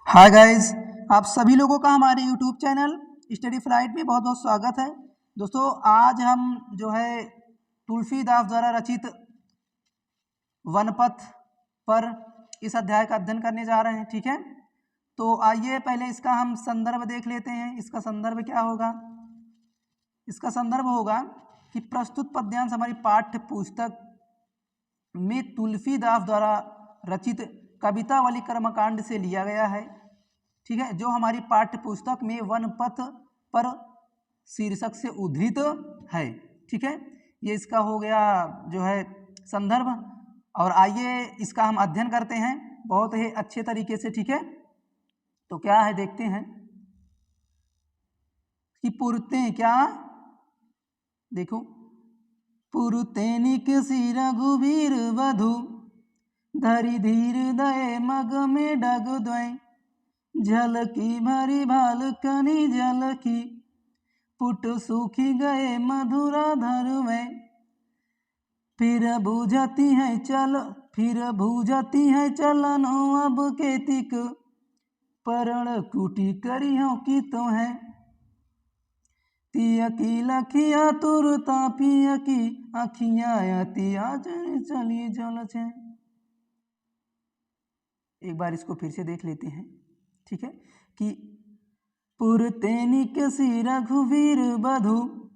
Hi guys, आप सभी लोगों का हमारे यूट्यूब चैनल स्टडी फ्लाइट में बहुत बहुत स्वागत है। दोस्तों, आज हम जो है तुलसीदास द्वारा रचित वनपथ पर इस अध्याय का अध्ययन करने जा रहे हैं। ठीक है, तो आइए पहले इसका हम संदर्भ देख लेते हैं। इसका संदर्भ क्या होगा? इसका संदर्भ होगा कि प्रस्तुत पद्यांश हमारी पाठ्य पुस्तक में तुलसीदास द्वारा रचित कवितावली कर्मकांड से लिया गया है। ठीक है, जो हमारी पाठ्य पुस्तक में वनपथ पर शीर्षक से उद्धृत है। ठीक है, ये इसका हो गया जो है संदर्भ। और आइए इसका हम अध्ययन करते हैं बहुत ही अच्छे तरीके से। ठीक है, तो क्या है देखते हैं कि पुरतें क्या, देखो, पुरतें निकसी रघुवीर वधु, धरि धीर दये मग में डग द्वय, झलकी भरी बालकनी झलकी, पुट सूखी गए मधुरा धरुवे, फिर बूझती है चलनो अब केतिक, परण कुटी करी हो की तो है, तिया की लखिया तुरता पिया की, आखियाँ तिया चली जल छे। एक बार इसको फिर से देख लेते हैं। ठीक है, कि पुरतें निकसी रघुवीर बधु,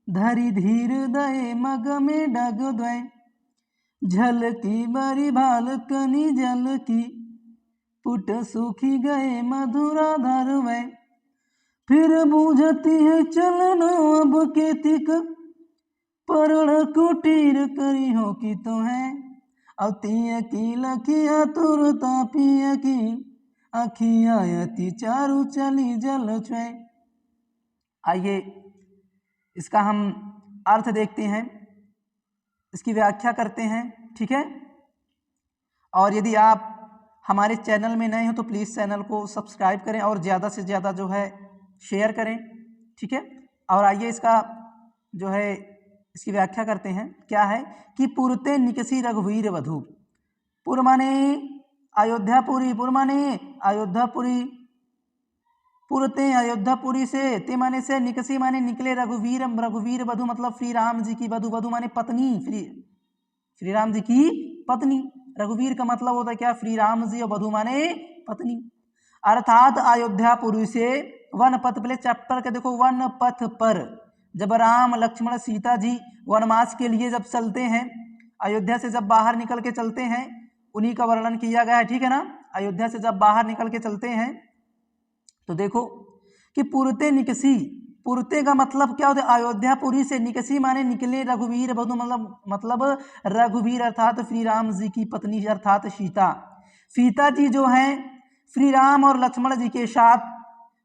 धरि धीर दये मग में डग द्वय, झलकी बरी बालकनी झलकी, पुट सूखी गए मधुरा धरवे, फिर बूझती है चलनो अब केतिक, परण कुटीर करी हो की तो है, अतिया की लखिया तुरता पिया की, अखियायती चारू चली जल छे। आइए इसका हम अर्थ देखते हैं, इसकी व्याख्या करते हैं। ठीक है, और यदि आप हमारे चैनल में नए हो तो प्लीज़ चैनल को सब्सक्राइब करें और ज़्यादा से ज़्यादा जो है शेयर करें। ठीक है, और आइए इसका जो है इसकी व्याख्या करते हैं। क्या है कि पुरते निकसी रघुवीर वधु, पुर माने अयोध्यापुरी, पुर माने अयोध्यापुरी, पुरते अयोध्यापुरी से, ते माने से, निकसी माने निकले, रघुवीर, रघुवीर वधु मतलब श्री राम जी की वधु, वधु माने पत्नी, श्री राम जी की पत्नी। रघुवीर का मतलब होता है क्या? श्री राम जी, और वधु माने पत्नी। अर्थात अयोध्यापुरी से वनपथ, पहले चैप्टर के देखो, वनपथ पर, जब राम लक्ष्मण सीता जी वनवास के लिए जब चलते हैं, अयोध्या से जब बाहर निकल के चलते हैं, उन्हीं का वर्णन किया गया है। ठीक है ना, अयोध्या से जब बाहर निकल के चलते हैं तो देखो कि पुरते निकसी, पुरते का मतलब क्या होता है? अयोध्यापुरी से, निकसी माने निकले, रघुवीर वधु मतलब रघुवीर अर्थात श्री राम जी की पत्नी अर्थात सीता। सीता जी जो हैं श्री राम और लक्ष्मण जी के साथ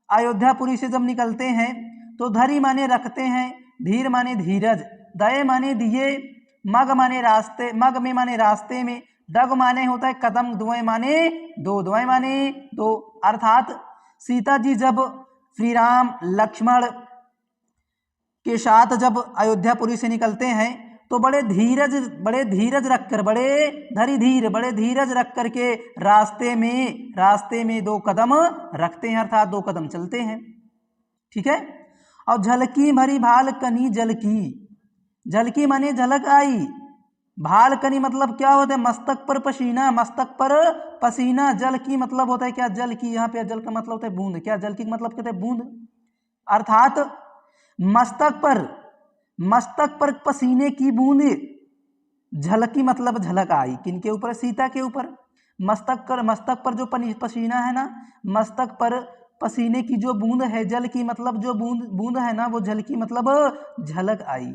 अयोध्यापुरी से जब निकलते हैं तो धरी माने रखते हैं, धीर माने धीरज, दये माने दिए, मग माने रास्ते, मग में माने रास्ते में, डग माने होता है कदम, द्वय माने दो, द्वय माने दो। अर्थात सीता जी जब श्री राम लक्ष्मण के साथ जब अयोध्यापुरी से निकलते हैं तो बड़े धीरज रखकर, बड़े धरी धीर, बड़े धीरज रख करके रास्ते में दो कदम रखते हैं, अर्थात दो कदम चलते हैं। ठीक है, और झलकी भरी भालकनी झलकी, झलकी माने झलक आई, भालकनी मतलब क्या होता है? मस्तक पर पसीना, मस्तक पर पसीना। जल की मतलब होता है क्या? जल की, यहाँ पे जल का मतलब होता है बूंद। क्या जल की मतलब कहते हैं? बूंद। अर्थात मस्तक पर पसीने की बूंद झलकी मतलब झलक आई, किनके ऊपर? सीता के ऊपर। मस्तक पर जो पसीना है ना, मस्तक पर पसीने की जो बूंद है, जल की मतलब जो बूंद है ना, वो झलकी मतलब झलक आई।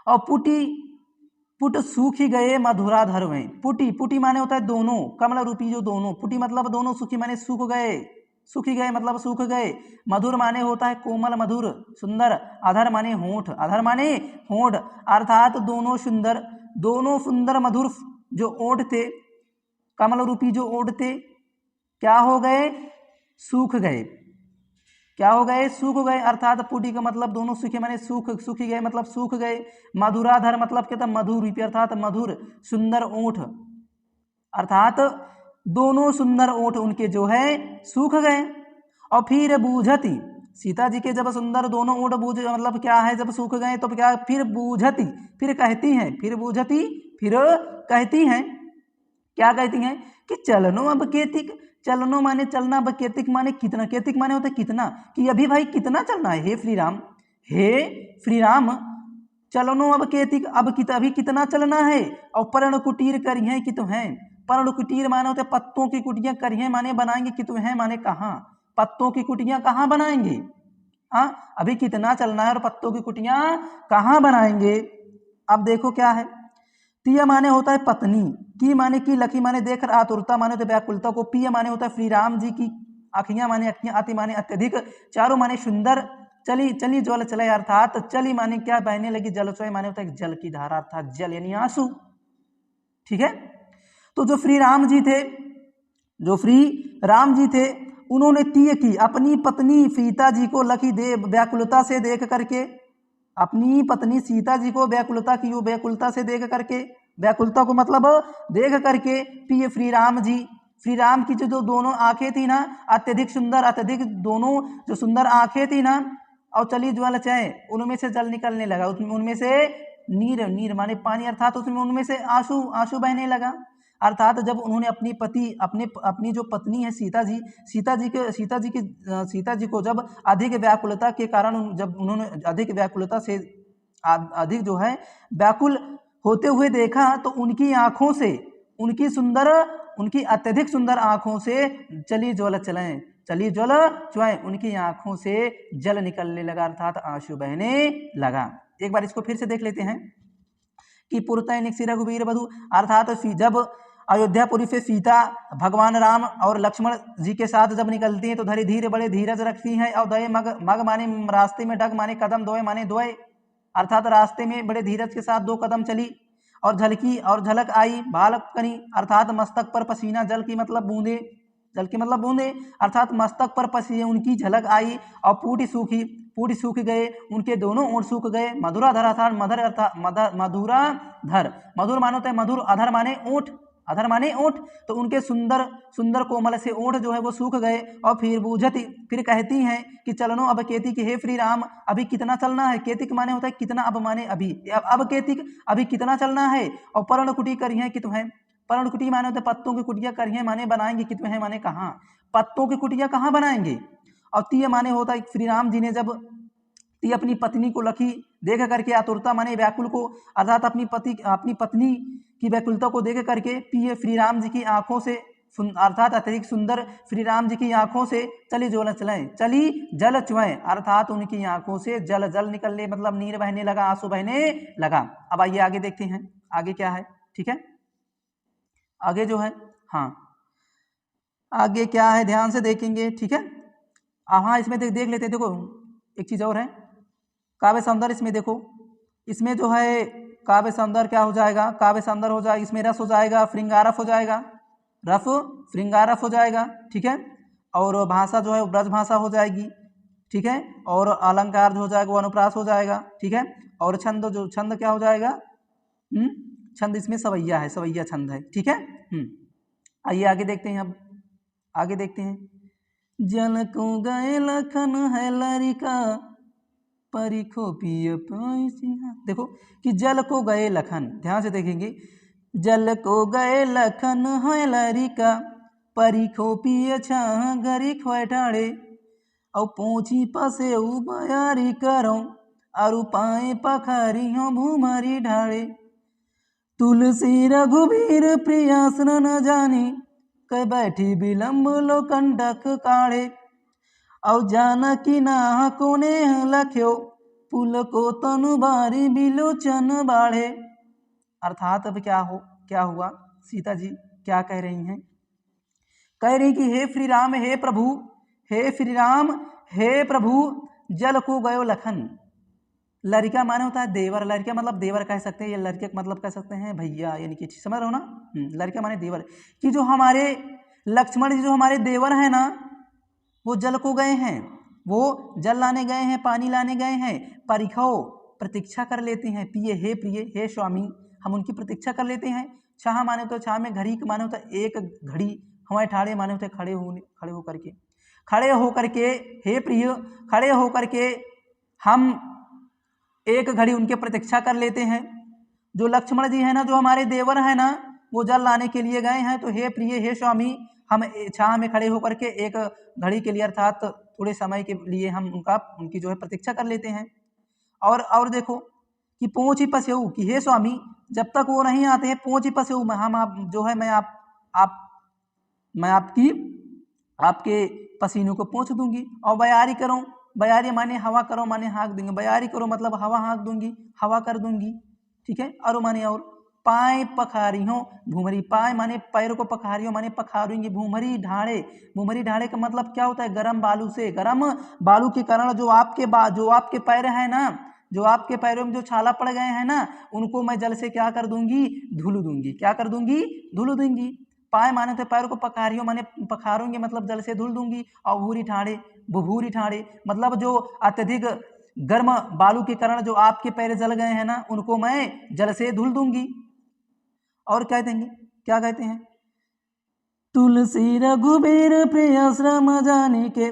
और पुट सूखी गए मधुरा धरवें, पुटी माने होता है दोनों, कमल रूपी जो दोनों, पुटी मतलब दोनों, सूखी माने सूख गए, सूखी गए मतलब सूख गए, मधुर माने होता है कोमल मधुर सुंदर, अधर माने होंठ, अधर माने होंठ, अर्थात दोनों सुंदर मधुर जो ओठ थे, कमल रूपी जो ओठ थे, क्या हो गए? सूख गए। क्या हो गए? सूख गए। अर्थात पुटी का मतलब दोनों सूखे माने सूखी गए मतलब सूख गए। मधुराधर मतलब क्या था? मधुर, अर्थात मधुर सुंदर ओठ, अर्थात दोनों सुंदर ओठ उनके जो है सूख गए। और फिर बूझती, सीता जी के जब सुंदर दोनों ओठ बूझ मतलब क्या है, जब सूख गए तो क्या, फिर बूझती, फिर कहती हैं, फिर बूझती, फिर कहती हैं, क्या कहती हैं कि चलनो अब केतिक, चलनो माने चलना, अब केतिक माने कितना, केतिक माने होता है कितना, कि अभी भाई कितना चलना है हे श्री राम, हे श्री राम, चलनो अब केतिक, अब अभी कितना चलना है। और पर्ण कुटीर करिए कि तुम्हें, पर्ण कुटीर माने होते पत्तों की कुटियां, करिए माने बनाएंगे, कि तुम्हें माने कहाँ, पत्तों की कुटियां कहाँ बनाएंगे, हाँ अभी कितना चलना है और पत्तों की कुटियां कहाँ बनाएंगे। अब देखो क्या है, तिया माने होता है पत्नी, की माने की, लकी माने देख, आतुरता माने होता है व्याकुलता को, पिया माने होता है श्री राम जी की, अखियां माने अखियां, अति माने अत्यधिक, चारों माने सुंदर, चली चली ज्वल चले अर्थात चली माने क्या, बहने लगी, जलचय माने होता है जल की धारा अर्थात जल यानी आंसू। ठीक है, तो जो श्री राम जी थे, जो श्री राम जी थे, उन्होंने तीय की, अपनी पत्नी सीता जी को लकी दे व्याकुलता से देख करके, अपनी पत्नी सीता जी को व्याकुलता की, व्याकुलता से देख करके, व्याकुलता को मतलब देख करके, प्रिय श्री राम जी, श्री राम की जो दोनों आंखें थी ना, अत्यधिक सुंदर, अत्यधिक दोनों जो सुंदर आंखें थी ना, और चली ज्वाला चाहे उनमें से जल निकलने लगा, उनमें से नीर, नीर माने पानी अर्थात उसमें उनमें से आंसू, आंसू बहने लगा। अर्थात जब उन्होंने अपनी पति, अपनी जो पत्नी है सीता जी, सीता जी को जब अधिक व्याकुलता के कारण, जब उन्होंने अधिक व्याकुलता से अधिक जो है व्याकुल होते हुए देखा, तो उनकी आंखों से, उनकी सुंदर, उनकी अत्यधिक सुंदर आंखों से चली ज्वल चलें, चली ज्वल चुएं, उनकी आंखों से जल निकलने लगा अर्थात आंसू बहने लगा। एक बार इसको फिर से देख लेते हैं कि पुरतैनिक सी रघुवीर बधु, अर्थात जब अयोध्यापुरी से सीता भगवान राम और लक्ष्मण जी के साथ जब निकलती हैं तो धीरे धीरे बड़े धीरज रखती हैं, और दये मग, मग माने रास्ते में, डग माने कदम, दोए माने दोए, अर्थात रास्ते में बड़े धीरज के साथ 2 कदम चली, और झलकी और झलक आई बालक कनी, अर्थात मस्तक पर पसीना, जल की मतलब बूंदे, जल की मतलब बूंदे, अर्थात मस्तक पर पसीने उनकी झलक आई, और पूटी सूखी, पूटी सूख गए, उनके दोनों ओर सूख गए, मधुराधर अर्थात मधुर, अर्थात मधुराधर, मधुर मानो तो मधुर, अधर माने ओठ, अधर माने ओठ, तो उनके सुंदर सुंदर कोमल से ओठ जो है वो सूख गए। और फिर बूझती, फिर कहती हैं कि चलनो अब केतिक, हे श्री राम अभी कितना चलना है, केतिक माने होता है कितना, अब माने अभी, अब केतिक अभी कितना चलना है। और पर्ण कुटी करिए कि तुम्हें, पर्ण कुटी माने होता है पत्तों की कुटियां, करिए माने बनाएंगे, कि तुम्हें माने कहाँ, पत्तों की कुटियां कहाँ बनाएंगे। और तीय माने होता है श्री राम जी ने जब ती अपनी पत्नी को लखी देख करके, आतुरता माने व्याकुल को, अर्थात अपनी पत्नी की व्याकुलता को देख करके, पिए श्री राम जी की आंखों से, अर्थात अत्यधिक सुंदर श्री राम जी की आंखों से चली ज्वल चलें, चली जल चुएं, अर्थात उनकी आंखों से जल, जल निकलने मतलब नीर बहने लगा, आंसू बहने लगा। अब आइए आगे देखते हैं आगे क्या है। ठीक है, आगे जो है, हाँ आगे क्या है ध्यान से देखेंगे। ठीक है, हाँ इसमें देख लेते हैं। देखो एक चीज और है, काव्य सौंदर्य, इसमें देखो, इसमें जो है काव्य सौंदर्य क्या हो जाएगा, काव्य सौंदर्य हो जाएगा, इसमें रस हो जाएगा, श्रृंगारफ हो जाएगा, रफ श्रृंगारफ हो जाएगा। ठीक है, और भाषा जो है ब्रज भाषा हो जाएगी। ठीक है, और अलंकार जो हो जाएगा वो अनुप्रास हो जाएगा। ठीक है, और छंद, जो छंद क्या हो जाएगा, छंद इसमें सवैया है, सवैया छंद है। ठीक है, आइए आगे देखते हैं। अब आगे देखते हैं, जल को गए लखन है लरिका, परिखो पिय पैसिहा। देखो कि जल को गए लखन, ध्यान से देखेंगे, जल को गए लखन है लरिका, परिखो पिय छाह गरी खोटाड़े, और पोछी पसे बयारी करो, और पाए पखारी हो भूमारी ढाड़े, तुलसी रघुबीर प्रियासन न जानी, कै बैठी विलम्ब लो कंडक काढ़े, और जानकी नाह कोने लख्यो, पुल को तनु बारी बिलोचन बाढ़े। अर्थात अब क्या हुआ, सीता जी क्या कह रही हैं, कह रही कि हे श्री राम, हे प्रभु, हे श्री राम, हे प्रभु, जल को गयो लखन, लड़का माने होता है देवर, लड़का मतलब देवर कह सकते हैं, या लड़के का मतलब कह सकते हैं भैया, यानी कि समझ रहे हो ना, लड़का माने देवर, कि जो हमारे लक्ष्मण जी जो हमारे देवर हैं ना, वो जल को गए हैं, वो जल लाने गए हैं, पानी लाने गए हैं, परिखो प्रतीक्षा कर लेते हैं, पिए हे प्रिय, हे स्वामी, हम उनकी प्रतीक्षा कर लेते हैं। छाह माने तो छाह में घड़ी माने होता है एक घड़ी, हमारे ठाड़े माने होते खड़े होकर के, खड़े होकर के हे प्रिय, खड़े होकर के हम एक घड़ी उनके प्रतीक्षा कर लेते हैं। जो लक्ष्मण जी है ना, जो हमारे देवर है ना, वो जल लाने के लिए गए हैं, तो हे प्रिय, हे स्वामी, हम छाह में खड़े होकर के एक घड़ी के लिए अर्थात थोड़े समय के लिए हम उनकी जो है प्रतीक्षा कर लेते हैं। और देखो कि पहुँच ही पसेऊ, कि हे स्वामी, जब तक वो नहीं आते हैं पहुँच ही पसेऊ, हम आप जो है मैं आपके पसीनों को पहुँच दूंगी। और बयारी करो, बयारी माने हवा करो, माने हाँक दूंगी, बयारी करो मतलब हवा हाँक दूंगी, हवा कर दूंगी, ठीक है। और माने और पाए पखारी हो, भूमरी, पाए माने पैर को पखारी हो माने पखारूंगी, भूमरी ढाड़े, भूमरी ढाड़े का मतलब क्या होता है, गर्म बालू से, गर्म बालू के कारण जो आपके पैर है ना, जो आपके पैरों में जो छाला पड़ गए हैं ना, उनको मैं जल से क्या कर दूंगी, धुल दूंगी, क्या कर दूंगी, धुल दूंगी। पाए माने तो पैर को पखारियो माने पखारूंगी मतलब जल से धुल दूंगी। और भूरी ठाड़े, भूरी ठाड़े मतलब जो अत्यधिक गर्म बालू के कारण जो आपके पैर जल गए हैं ना, उनको मैं जल से धुल दूंगी। और क्या देंगे, क्या कहते हैं, तुलसी रघुबीर प्रिय श्रम जानी के,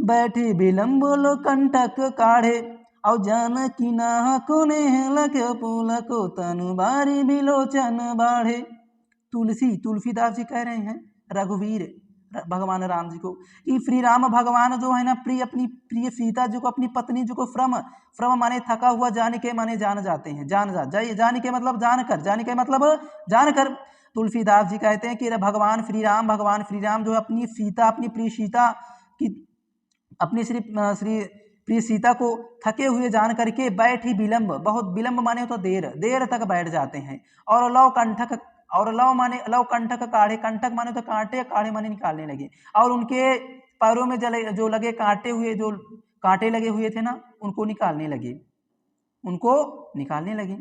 बैठी बिलम बोलो कंटक काढ़े, और जानकी नाह कोने लख्यो पुलको, तनु बारी बिलोचन बाढ़े। तुलसीदास जी कह रहे हैं रघुवीर भगवान राम जी को कि श्री राम भगवान जो है ना, अपनी प्रिय सीता जी को, अपनी पत्नी जी को श्रम माने थका हुआ जान के माने जान जाते हैं, जान के मतलब जान कर। तुलसीदास जी कहते हैं कि भगवान श्री राम जो है अपनी सीता, अपनी प्रिय सीता की, अपनी श्री प्रिय सीता को थके हुए जान करके बैठी विलंब, बहुत विलंब माने तो देर तक बैठ जाते हैं। और लव कंठक काढ़े, कंठक माने तो कांटे, काढ़े माने निकालने लगे। और उनके पैरों में जो लगे जो कांटे लगे हुए थे ना, उनको निकालने लगे।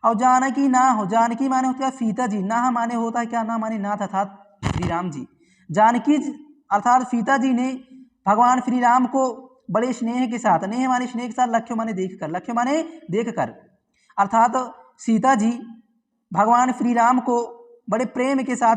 और जानकी ना हो, जानकी माने होता है सीता जी, ना माने होता है क्या, ना माने नाथ अर्थात श्री राम जी। जानकी अर्थात सीता जी ने भगवान श्री राम को बड़े स्नेह के साथ, नेह माने स्नेह के साथ, लक्ष्य माने देख कर अर्थात सीता जी भगवान श्री राम को बड़े प्रेम के साथ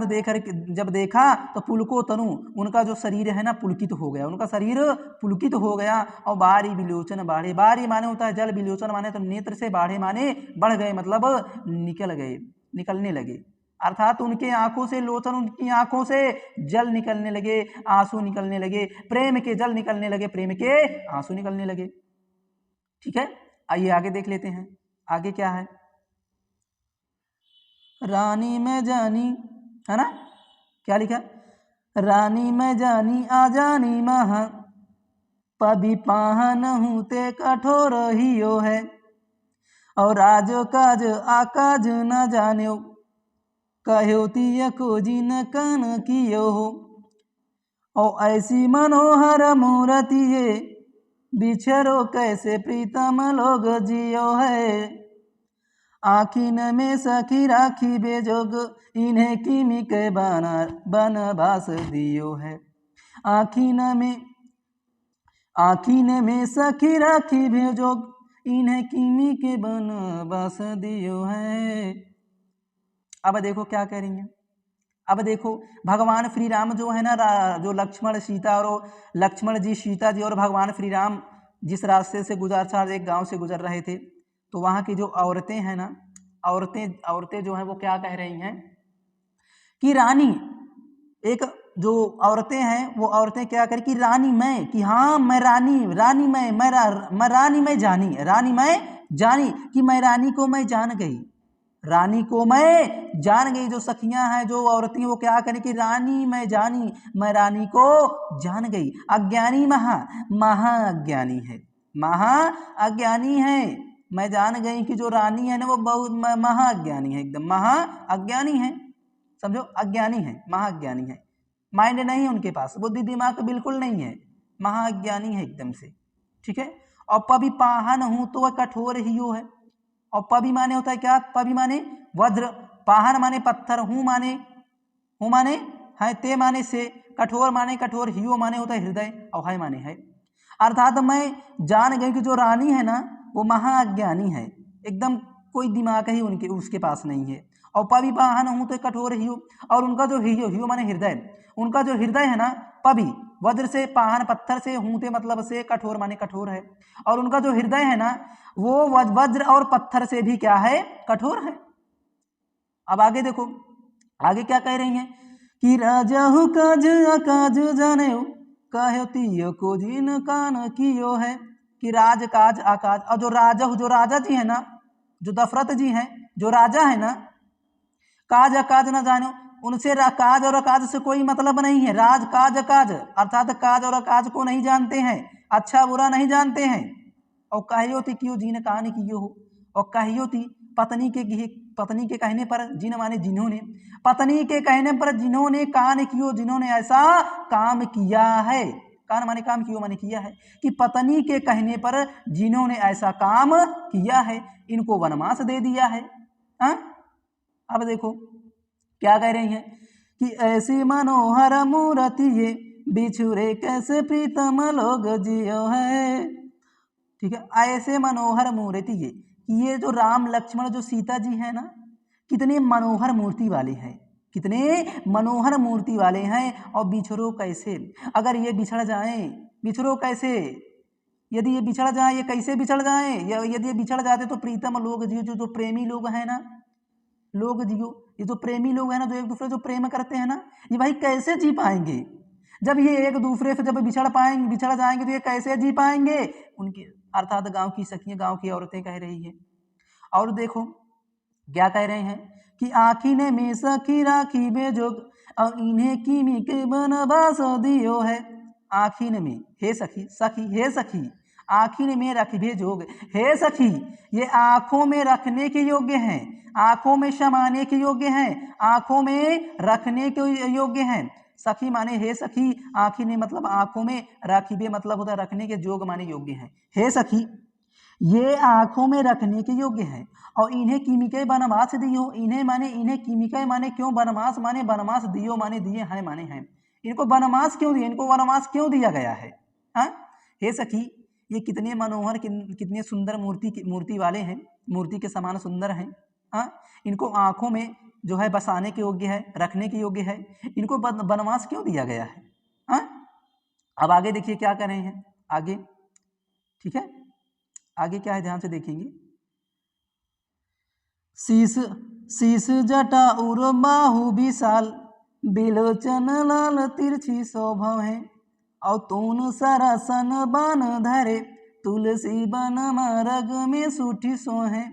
जब देखा तो पुलको तनु, उनका जो शरीर है ना पुलकित हो गया, उनका शरीर पुलकित हो गया। और बारी बिलोचन बाढ़े, बारी माने होता है जल, बिलोचन माने तो नेत्र से, बाढ़े माने बढ़ गए मतलब निकलने लगे। अर्थात उनके आंखों से लोचन, उनकी आंखों से जल निकलने लगे, आंसू निकलने लगे, प्रेम के जल निकलने लगे, प्रेम के आंसू निकलने लगे। ठीक है, आइए आगे देख लेते हैं, आगे क्या है। रानी में जानी, है ना, क्या लिखा, रानी में जानी आ जानी महा, पबी पाहन हूँ ते कठोर हियो है, और राजो काज आकाज न जान्यो, कहो तिय को जिन कन कियो हो। और ऐसी मनोहर मूर्ति ये, बिछरो कैसे प्रीतम लोग जियो है, आखिन में सखी राखी बेजोग, इन्हें किमी के बनवास दियो है। आखिन में सखी राखी बेजोग, इन्हें किमी के बनवास दियो है। अब देखो क्या कह रही है, अब देखो भगवान श्री राम जो है ना, जो लक्ष्मण जी सीता जी और भगवान श्री राम जिस रास्ते से एक गांव से गुजर रहे थे, तो वहाँ की जो औरतें हैं ना, औरतें जो हैं वो क्या कह रही हैं कि रानी, एक जो औरतें हैं वो औरतें क्या करें कि रानी मैं, कि हाँ मैं रानी मैं जानी कि मैं रानी को मैं जान गई, रानी को मैं जान गई। जो सखियां हैं, जो औरतें, वो क्या करें कि रानी मैं जानी, मैं रानी को जान गई। अज्ञानी महाअज्ञानी है, महाअज्ञानी है, मैं जान गई कि जो रानी है ना वो बहुत महाअज्ञानी है, एकदम महाअज्ञानी है, समझो, अज्ञानी है, महाअज्ञानी है, माइंड नहीं है उनके पास, बुद्धि दिमाग बिल्कुल नहीं है, महाअज्ञानी है एकदम से। ठीक है, और पबी पाहन हूं तो वह कठोर ही है। और पबी माने होता है क्या, पबी माने वज्र, पाहन माने पत्थर, हूं माने है, ते माने से, कठोर माने कठोर, हियो माने होता है हृदय, और है माने है। अर्थात मैं जान गई कि जो रानी है ना वो महाअज्ञानी है, एकदम कोई दिमाग ही उसके पास नहीं है। और पवि पाहन हूँ तो कठोर हियो, और उनका जो हियो, हियो माने हृदय, उनका जो हृदय है ना, पवि वज्र से, पाहन पत्थर से, हूते मतलब से, कठोर माने कठोर है, और उनका जो हृदय है ना वो वज्र और पत्थर से भी क्या है, कठोर है। अब आगे देखो, आगे क्या कह रही हैं कि राजाहु काज अकाज जाने कहो तियो को जिन कान कियो है, कि राज काज आकाज, और जो राजा जी है ना, जो दशरथ जी हैं, जो राजा है ना, काज अकाज न जानो, उनसे काज और अकाज से कोई मतलब नहीं है। राज काज अकाज अर्थात काज और अकाज को नहीं जानते हैं, अच्छा बुरा नहीं जानते हैं। और कहियो थी क्यों जिन कान कियो हो, और कहियो थी पत्नी के कहने पर, जिन माने जिन्होंने, पत्नी के कहने पर जिन्होंने कान कियो, जिन्होंने ऐसा काम किया है, कान माने काम, कियो माने किया है, कि पत्नी के कहने पर जिन्होंने ऐसा काम किया है, इनको वनवास दे दिया है। हा? अब देखो क्या कह रही हैं कि ऐसी मनोहर मूर्ति ये बिछुरे कैसे प्रीतम लोग जियो है। ठीक है, ऐसे मनोहर मूर्ति ये जो राम लक्ष्मण जो सीता जी है ना, कितने मनोहर मूर्ति वाले हैं, कितने मनोहर मूर्ति वाले हैं, और बिछड़ो कैसे, अगर ये बिछड़ जाए, बिछड़ो कैसे, यदि ये बिछड़ जाए, ये कैसे बिछड़ जाए, या यदि ये बिछड़ जाते तो प्रीतम लोग जियो, जो प्रेमी लोग हैं ना, लोग जियो, ये जो प्रेमी लोग हैं ना, जो एक दूसरे जो प्रेम करते हैं ना, ये भाई कैसे जी पाएंगे, जब ये एक दूसरे से जब बिछड़ जाएंगे तो ये कैसे जी पाएंगे, उनके अर्थात गांव की सखियां, गांव की औरतें कह रही है। और देखो क्या कह रहे हैं कि आखी ने में सखी राखी बेजोग, और इन्हें कीमी के बनवास दियो है। आखिन में, हे सखी, सखी हे सखी, आखिन में रख भेजोग, हे सखी, ये आंखों में रखने के योग्य हैं, आंखों में समाने के योग्य हैं, आंखों में रखने के योग्य हैं। सखी माने हे सखी, आखिन मतलब आंखों में, राखीबे मतलब होता है रखने के, जोग माने योग्य हैं। हे सखी, ये आंखों में रखने के योग्य हैं, और इन्हें कीमिके बनवास दियो, इन्हें माने, इन्हें कीमिके माने क्यों, बनवास माने, बनवास दियो माने दिए हैं, माने हैं, इनको बनवास क्यों दिया, इनको वनवास क्यों दिया गया है। हाँ, हे सखी, ये कितने मनोहर, कितने सुंदर मूर्ति वाले हैं, मूर्ति के समान सुंदर हैं। हाँ, इनको आंखों में जो है बसाने के योग्य है, रखने के योग्य है, इनको बनवास क्यों दिया गया है। हाँ, अब आगे देखिए क्या कर रहे हैं आगे। ठीक है, आगे क्या है ध्यान से देखेंगे। शीश जटा उर बाहु विशाल, बिलोचन लाल तिरछी शोभा है, और तून सरसन बन धरे, तुलसी बन मरग में सूठी सो है,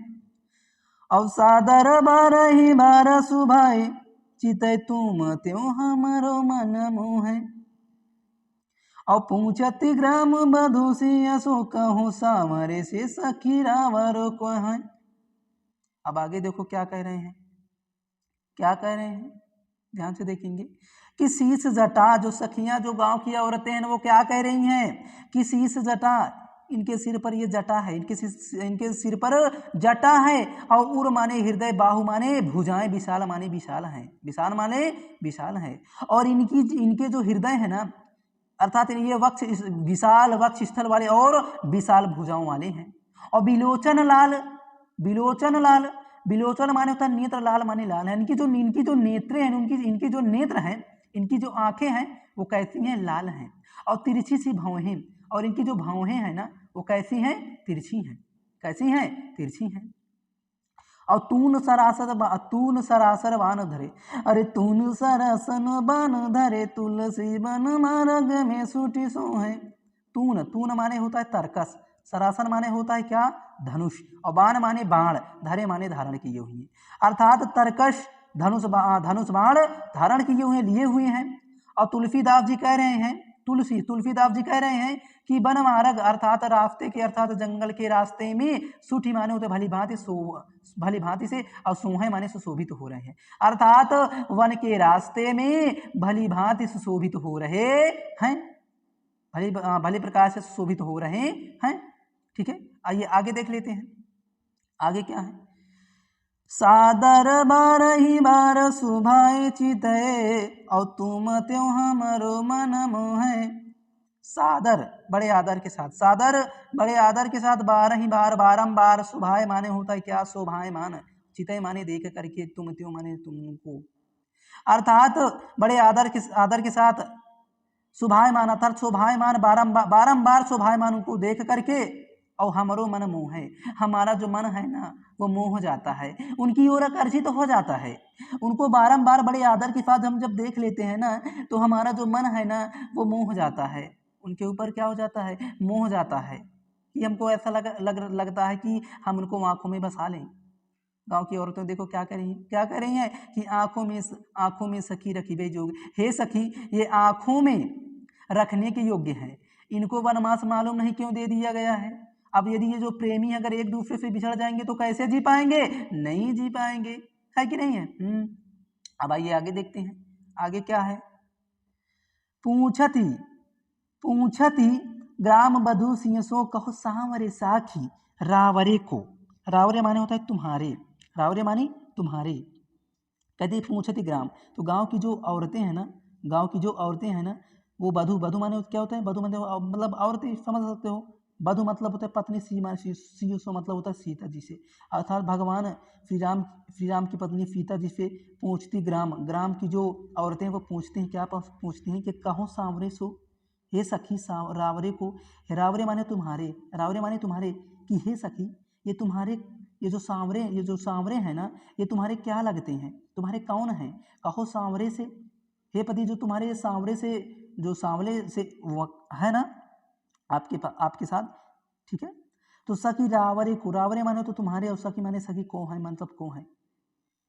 और सादर बारही बार सुभाए, चितय तुम त्यों हमरो मन मोहे, और पूछती ग्राम बधु सिया सो कहूँ, सावरे से सखी रावर को है। अब आगे देखो क्या कह रहे हैं, क्या कह रहे हैं ध्यान से देखेंगे कि शीश जटा, जो सखियां, जो गांव की औरतें हैं वो क्या कह रही हैं कि शीश जटा, इनके सिर पर ये जटा है, इनके सिर पर जटा है, और उर माने हृदय, बाहु माने भुजाएं, विशाल माने विशाल हैं, विशाल माने विशाल है, और इनके जो हृदय है ना, अर्थात ये वक्ष, विशाल वक्ष स्थल वाले और विशाल भुजाओं वाले हैं। और बिलोचन लाल, बिलोचन लाल, बिलोचन माने होता है नेत्र, लाल माने लाल है, इनकी जो नेत्र हैं, इनकी जो नेत्र हैं, इनकी जो आंखें हैं वो कैसी हैं, लाल हैं, और तिरछी सी भौहें, और इनकी जो भौहें हैं ना वो कैसी हैं, तिरछी हैं, कैसी हैं, तिरछी हैं। और तून सरासर बान धरे, अरे तून सरासन बान धरे, तुलसी बन मार्ग में सूटी सो है। तून माने होता है तरकस, सरासन माने होता है क्या, धनुष, और बाण माने बाण, धरे माने धारण किए हुए, अर्थात तरकश धनुष बाण धारण किए हुए, लिए हुए हैं। और तुलसीदास जी कह रहे हैं, तुलसीदास जी कह रहे हैं कि वन मार्ग अर्थात रास्ते के, अर्थात जंगल के रास्ते में, सूठी माने होते भली भांति से, और सोहे माने सुशोभित हो रहे हैं, अर्थात वन के रास्ते में भली भांति सुशोभित हो रहे हैं, भली प्रकार से सुशोभित हो रहे हैं। ठीक है, आइए आगे देख लेते हैं, आगे क्या है। सादर बारही बार सुभाए चितय, और तुम त्यों हमरो मन मोहे। सादर बड़े आदर के साथ, सादर बड़े आदर के साथ, बारही बार बारंबार, सुभाए माने होता है क्या, शोभाए मान, चितय माने देख करके, तुम त्यों माने तुमको, अर्थात बड़े आदर के साथ शोभायमान, अर्थात शोभायमान, बारंबार शोभायमान उनको देख करके, और हमारो मन मोह है, हमारा जो मन है ना वो मोह हो जाता है, उनकी ओर आकर्षित हो जाता है। उनको बारंबार बड़े आदर के साथ हम जब देख लेते हैं ना, तो हमारा जो मन है ना वो मोह हो जाता है, उनके ऊपर क्या हो जाता है, मोह हो जाता है, कि हमको ऐसा लगता है कि हम उनको आंखों में बसा लें। गांव की औरतें देखो क्या कर रही हैं कि आंखों में सखी रखी बे जोग, हे सखी ये आंखों में रखने के योग्य है, इनको वनवास मालूम नहीं क्यों दे दिया गया है। अब यदि ये जो प्रेमी अगर एक दूसरे से बिछड़ जाएंगे तो कैसे जी पाएंगे, नहीं जी पाएंगे, है कि नहीं है। अब आइए आगे देखते हैं, आगे क्या है, पूछती ग्राम बधु सिंह सो कहो सांवरे साखी रावरे को, रावरे माने होता है तुम्हारे, रावरे माने तुम्हारे, कहते पूछती ग्राम, तो गांव की जो औरतें हैं ना, वो बधु माने क्या होता है, बधु माने मतलब औरतें, समझ सकते हो, बधु मतलब होता है पत्नी, सी सो मतलब होता है सीता जी से, अर्थात भगवान श्री राम की पत्नी सीता जी से पूछती ग्राम की जो औरतें वो पूछती हैं, क्या पूछती हैं कि कहो सांवरे सो, हे सखी रावरे को, रावरे माने तुम्हारे, कि हे सखी ये जो सांवरे हैं ना, ये तुम्हारे क्या लगते हैं, तुम्हारे कौन हैं, कहो सांवरे से, हे पति जो तुम्हारे सांवरे से, जो सांवले से है ना आपके साथ, ठीक है। तो सखी रावरे माने तो तुम्हारे, और सखी माने सखी को है, मतलब को है,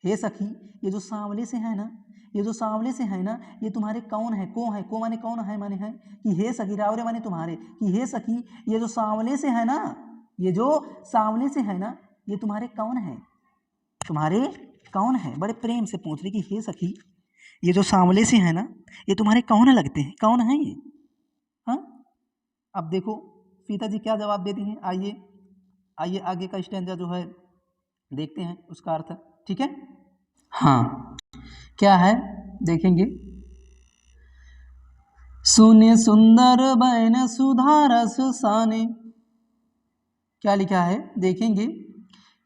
हे सखी ये जो सांवले से है ना, ये तुम्हारे कौन है, को माने कौन है, माने है कि हे सखी, रावरे माने तुम्हारे, कि हे सखी ये जो सांवले से है ना, ये तुम्हारे कौन है, बड़े प्रेम से पूछ रही कि हे सखी ये जो सांवले से है ना, ये तुम्हारे कौन लगते हैं, कौन है ये। हाँ, अब देखो सीता जी क्या जवाब देती हैं, आइए आगे का स्टैंजा जो है देखते हैं उसका अर्थ, ठीक है। हाँ, क्या है देखेंगे, सुने सुंदर बैन सुधारस साने, क्या लिखा है देखेंगे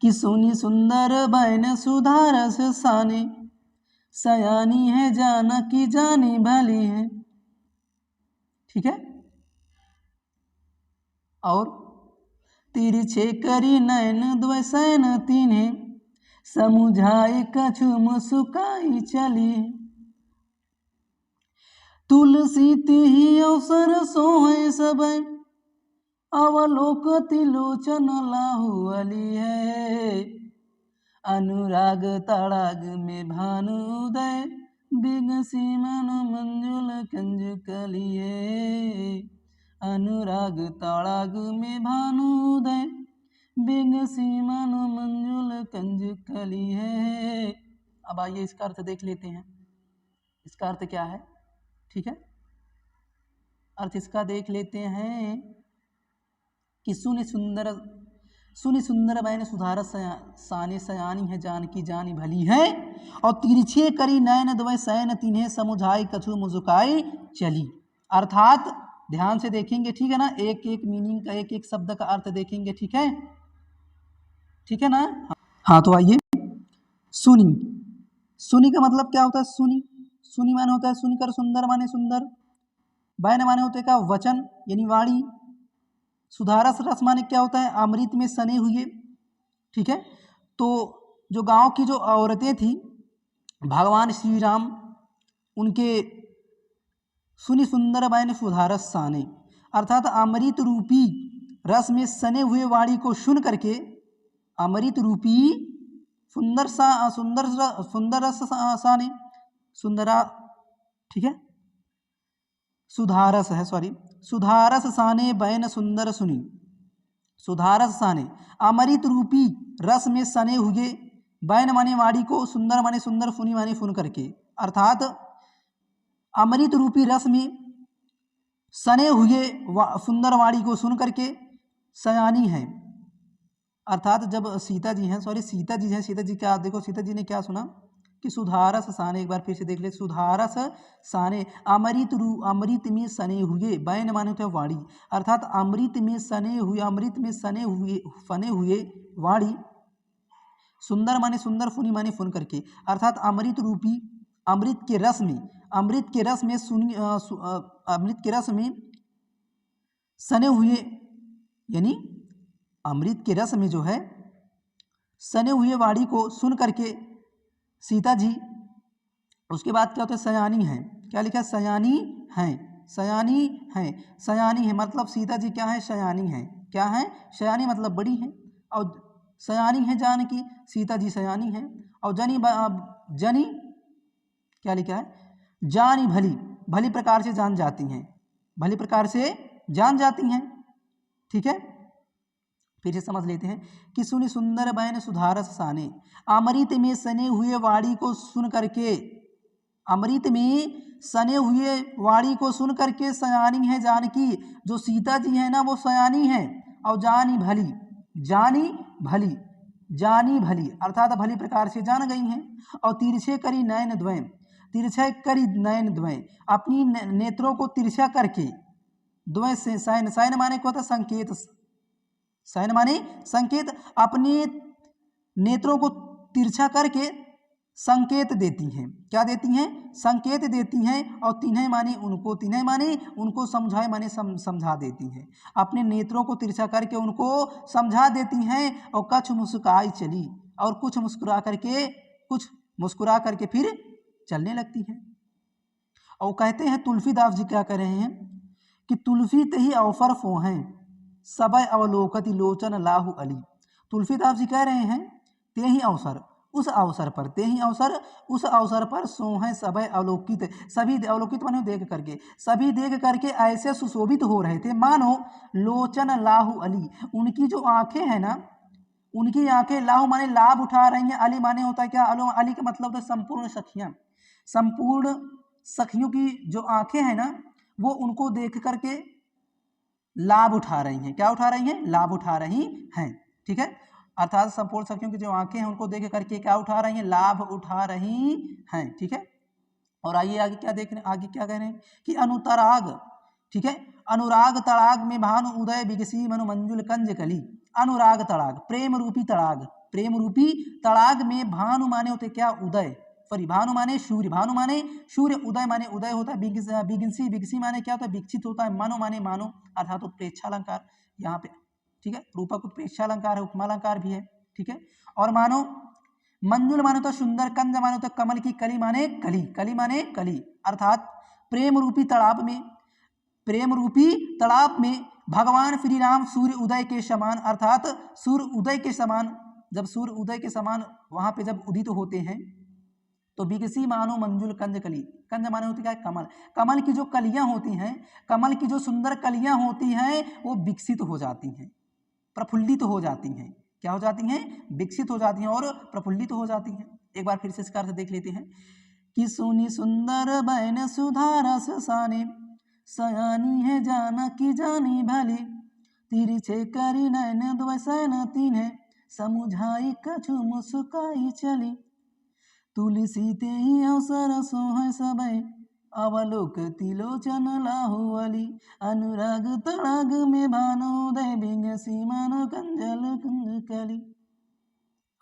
कि सुनी सुंदर बैन सुधारस साने, सयानी है जानकी जानी भली है, ठीक है। और तिरछे करी नयन द्वैसन तीने, समुझाई कछु मुस्काई चली, तुलसी तिहि अवसर सोहे सब, अवलोकति लोचन लाहुअली है, अनुराग तड़ाग में भानु उदय, बिगसी मन मंजुल कंज कलिए, अनुराग तड़ाग में भानु उदय, बिगसी मन मंजुल कंज कलिए। अब आइए इसका अर्थ देख लेते हैं, इसका अर्थ क्या है, ठीक है। अर्थ इसका देख लेते हैं कि सुनि सुंदर बैन सुधार साने, सयानी है जानकी जानी भली है, और तिरछे करी नयन द्वय सैन तिन्हें, समुझाई कछु मुजुकाई चली, अर्थात ध्यान से देखेंगे, ठीक है ना, एक एक मीनिंग का, एक एक शब्द का अर्थ देखेंगे, ठीक है ना। हाँ, तो आइए, सुनी का मतलब क्या होता है, सुनी माने होता है सुनकर, सुंदर माने सुंदर, बैन माने होते का वचन यानी वाणी, सुधारस रस माने क्या होता है, अमृत में सने हुए, ठीक है। तो जो गांव की जो औरतें थी, भगवान श्री राम उनके सुनी सुंदर बैन सुधारस साने, अर्थात अमृत रूपी रस में सने हुए वाणी को सुन करके, अमृत रूपी सुंदर रस साने, सुंदरा, ठीक है, सुधारस है, सॉरी, सुधारस साने बैन सुंदर सुनी, सुधारस साने अमृत रूपी रस में सने हुए, बैन माने वाणी को, सुंदर माने सुंदर, सुनी माने सुन करके, अर्थात अमृत रूपी रस में सने हुए सुंदर वाणी को सुन करके सयानी है, अर्थात जब सीता जी क्या देखो, सीता जी ने क्या सुना कि सुधारस साने, एक बार फिर से देख ले, सुधारस साने अमृत में सने हुए, बैन माने होते वाणी, अर्थात अमृत में सने हुए वाणी, सुंदर माने सुंदर, फुनी माने फुन करके, अर्थात अमृत रूपी अमृत के रस में, अमृत के रस में अमृत के रस में सने हुए, यानी अमृत के रस में जो है सने हुए वाणी को सुन करके सीता जी, उसके बाद क्या होता है, सयानी है। क्या लिखा है, सयानी हैं, सयानी हैं, सयानी है मतलब सीता जी क्या है, सयानी है। क्या है, सयानी मतलब बड़ी है। और सयानी है जानकी, सीता जी सयानी है। और जनी क्या लिखा है, जानी भली, भली प्रकार से जान जाती हैं, भली प्रकार से जान जाती हैं। ठीक है, फिर से समझ लेते हैं कि सुनि सुंदर बैन सुधारस साने, अमृत में सने हुए वाणी को सुन करके, अमृत में सने हुए वाणी को सुन करके सयानी है जानकी, जो सीता जी है ना वो सयानी है। और जानी भली, जानी भली, जानी भली अर्थात भली प्रकार से जान गई हैं। और तिरछे करी नयन द्वय, तिरछे करी नयन द्वय, अपनी नेत्रों को तिरछा करके, द्वय से सैन, सैन माने को होता संकेत, सैन माने संकेत, अपने नेत्रों को तिरछा करके संकेत देती हैं। क्या देती हैं, संकेत देती हैं। और तिन्हें माने उनको, तिन्हें माने उनको, समझाए माने समझा देती हैं। अपने नेत्रों को तिरछा करके उनको समझा देती हैं। और कुछ मुस्कुराई चली, और कुछ मुस्कुरा करके फिर चलने लगती हैं। और कहते हैं तुलसीदास जी क्या कह रहे हैं कि तुलसी ते ही अवसर फोहें, सबय अवलोकति लोचन लाहु अली। तुलसीदास जी कह रहे हैं ते ही अवसर, उस अवसर पर, ते ही अवसर उस अवसर पर सोहें सबय अवलोकित, सभी अवलोकित माने देख करके, सभी देख करके ऐसे सुशोभित हो रहे थे मानो लोचन लाहु अली, उनकी जो आंखें हैं ना, उनकी आंखें, लाहु माने लाभ उठा रही हैं, अली माने होता है क्या, अली का मतलब है संपूर्ण सखियां, संपूर्ण सखियों की जो आंखें हैं ना वो उनको देख करके लाभ उठा रही हैं। क्या उठा रही हैं, लाभ उठा रही हैं। ठीक है, अर्थात संपूर्ण सखियों की जो आंखें हैं उनको देख करके क्या उठा रही हैं, लाभ उठा रही हैं। ठीक है, और आइए आगे क्या देख रहे हैं, आगे क्या कह रहे हैं कि अनुतराग, ठीक है, अनुराग तड़ाग में भानु उदय बिगसी मनु मंजुल कंज कली। अनुराग तड़ाग, प्रेम रूपी तड़ाग, प्रेम रूपी तड़ाग में भानु माने होते क्या, उदय, सॉरी भानु माने सूर्य, भानु माने सूर्य, उदय माने उदय होता है, बिगसी, बिगसी माने क्या होता है, विकसित होता है, मनो माने मानो अर्थात उत्प्रेक्षालंकार यहाँ पे। ठीक है, रूपक उत्प्रेक्षालंकार है, उपमालंकार भी है। ठीक है, और मानो मंजुल माने तो सुंदर, कंज माने तो कमल की कली माने कली, कली माने कली, अर्थात प्रेम रूपी तालाब में, प्रेम रूपी तालाब में भगवान श्री राम सूर्य उदय के समान, अर्थात सूर्य उदय के समान, जब सूर्य उदय के समान वहां पे जब उदित होते हैं तो बिगसी मानो मंजुल कंज कली, कंज माने होती क्या है, कमल, कमल की जो कलियां होती हैं, कमल की जो सुंदर कलियां होती हैं वो विकसित हो जाती हैं, प्रफुल्लित हो जाती हैं। क्या हो जाती हैं, विकसित हो जाती हैं और प्रफुल्लित हो जाती हैं। एक बार फिर से इस कार से देख लेते हैं कि सुनी सुंदर बैन सुधारस साने, सयानी है जानकी जानी भली, तिरछे करी नैन द्वसन तिन्हें, समुझाई कछु मुस्काई चली। तुलसी ते ही अवसर सोह सबय, अवलोकति लोचन लाहु अली, अनुराग तड़ाग में भानोदय बिंगसी मानो कंजल कुंज कली।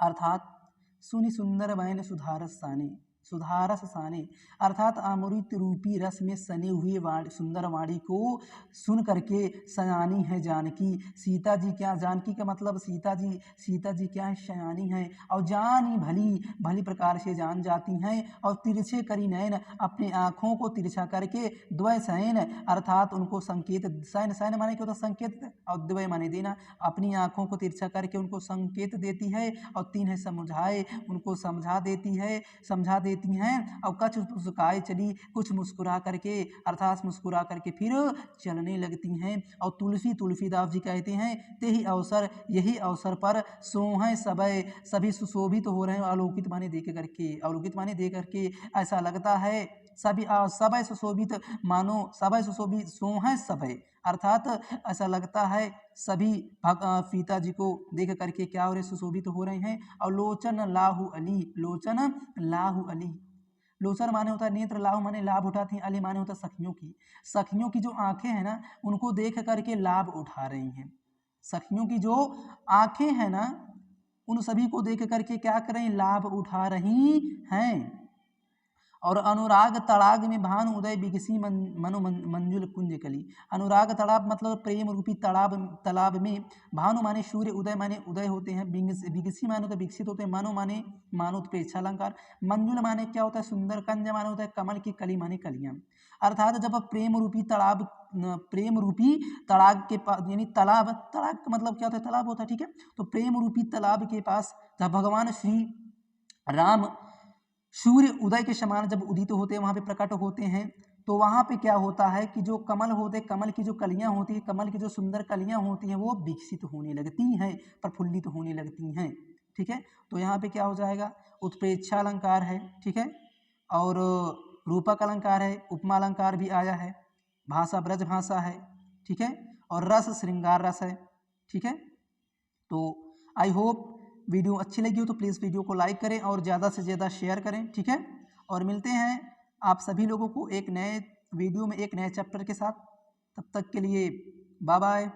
अर्थात सुनि सुंदर बैन सुधारस साने, सुधारस साने अर्थात अमृत रूपी रस में सने हुए सुंदर वाणी को सुन करके सयानी है जानकी, सीता जी क्या, जानकी का मतलब सीता जी क्या है, सयानी है। और जानी भली, भली प्रकार से जान जाती हैं। और तिरछे करी नयन, अपने आँखों को तिरछा करके, द्वय सैन अर्थात उनको संकेत, सैन, सैन माने क्या होता संकेत, और द्वय माने देना, अपनी आँखों को तिरछा करके उनको संकेत देती है। और तीन है समझाए, उनको समझा देती है, समझा देती हैं। और कुछ मुस्कुराए चली, कुछ मुस्कुरा करके अर्थात मुस्कुरा करके फिर चलने लगती हैं। और तुलसीदास जी कहते हैं ते ही अवसर, यही अवसर पर सोहें सबय, सभी सुशोभित हो रहे हैं, अवलोकित माने देख करके, अवलोकित माने देख करके ऐसा लगता है सभी सबय सुशोभित, मानो सबय सुशोभित, सोहें सबय अर्थात ऐसा लगता है सभी सीता जी को देख करके क्या हो रहे, सुशोभित हो रहे हैं। और लोचन लाहु अली, लोचन लाहु अली, लोचन माने होता है नेत्र, लाहु माने लाभ उठाती हैं, अली माने होता है सखियों की, सखियों की जो आंखें हैं ना उनको देख करके लाभ उठा रही हैं। सखियों की जो आंखें हैं ना उन सभी को देख करके क्या करें, लाभ उठा रही हैं। और अनुराग तड़ाग में भानु उदय बिगसी मनु मंजुल कुंज कली। अनुराग तालाब मतलब प्रेम रूपी तालाब में भानु माने सूर्य, उदय माने उदय होते हैं, बिगसी माने तो विकसित होते हैं, मनु माने मानो उत्प्रेक्षा अलंकार, मंजुल माने क्या होता है, सुंदर, कंज माने होता है कमल की कली माने कलियां। अर्थात जब प्रेम रूपी तालाब के पास, यानी तालाब का मतलब क्या होता है, तालाब होता है, ठीक है। तो प्रेम रूपी तालाब के पास जब भगवान श्री राम सूर्य उदय के समान जब उदित होते हैं, वहाँ पे प्रकट होते हैं, तो वहाँ पे क्या होता है कि जो कमल होते, कमल की जो कलियाँ होती हैं, कमल की जो सुंदर कलियाँ होती हैं वो विकसित होने लगती हैं, प्रफुल्लित होने लगती हैं, ठीक है। तो यहाँ पे क्या हो जाएगा, उत्प्रेक्षा अलंकार है, ठीक है, और रूपक अलंकार है, उपमा अलंकार भी आया है, भाषा ब्रज भाषा है, ठीक है, और रस श्रृंगार रस है, ठीक है। तो आई होप वीडियो अच्छी लगी हो तो प्लीज़ वीडियो को लाइक करें और ज़्यादा से ज़्यादा शेयर करें, ठीक है। और मिलते हैं आप सभी लोगों को एक नए वीडियो में एक नए चैप्टर के साथ। तब तक के लिए बाय बाय।